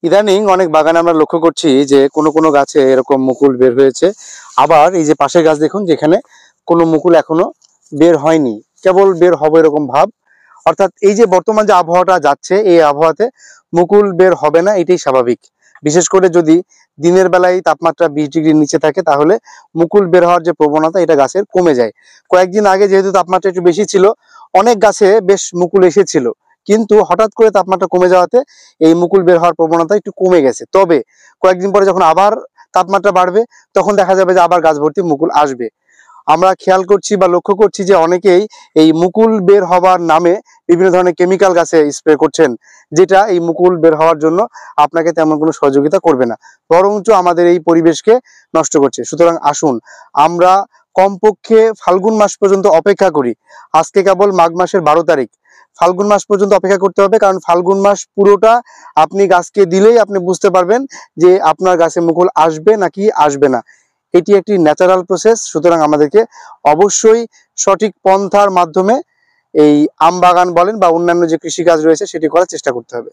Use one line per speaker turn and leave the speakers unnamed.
ইদানিং অনেক বাগানে আমরা লক্ষ্য করছি যে কোনো কোনো গাছে এরকম মুকুল বের হয়েছে। আবার এই যে পাশের গাছ দেখুন, যেখানে কোনো মুকুল এখনো বের হয়নি, কেবল বের হবে এরকম ভাব। অর্থাৎ এই যে বর্তমান যে আবহাওয়াটা যাচ্ছে, এই আবহাওয়াতে মুকুল বের হবে না, এটাই স্বাভাবিক। বিশেষ করে যদি দিনের বেলায় তাপমাত্রা 20 ডিগ্রির নিচে থাকে, তাহলে মুকুল বের হওয়ার যে প্রবণতা, এটা গাছের কমে যায়। কয়েকদিন আগে যেহেতু তাপমাত্রা একটু বেশি ছিল, অনেক গাছে বেশ মুকুল এসেছিল, কিন্তু হঠাৎ করে তাপমাত্রা কমে যাওয়াতে এই মুকুল বের হওয়ার প্রবণতা একটু কমে গেছে। তবে কয়েকদিন পরে যখন আবার তাপমাত্রা বাড়বে, তখন দেখা যাবে যে আবার গাছ ভর্তি মুকুল আসবে। আমরা খেয়াল করছি বা লক্ষ্য করছি যে অনেকেই এই মুকুল বের হওয়ার নামে বিভিন্ন ধরনের কেমিক্যাল গাছে স্প্রে করছেন, যেটা এই মুকুল বের হওয়ার জন্য আপনাকে তেমন কোনো সহযোগিতা করবে না, বরঞ্চ আমাদের এই পরিবেশকে নষ্ট করছে। সুতরাং আসুন আমরা কমপক্ষে ফাল্গুন মাস পর্যন্ত অপেক্ষা করি। আজকে কেবল মাঘ মাসের 12 তারিখ, ফাল্গুন মাস পর্যন্ত অপেক্ষা করতে হবে। কারণ ফাল্গুন মাস পুরোটা আপনি গাছকে দিলেই আপনি বুঝতে পারবেন যে আপনার গাছে মুকুল আসবে নাকি আসবে না। এটি একটি ন্যাচারাল প্রসেস। সুতরাং আমাদেরকে অবশ্যই সঠিক পন্থার মাধ্যমে এই আম বাগান বলেন বা অন্যান্য যে কৃষিকাজ রয়েছে, সেটি করার চেষ্টা করতে হবে।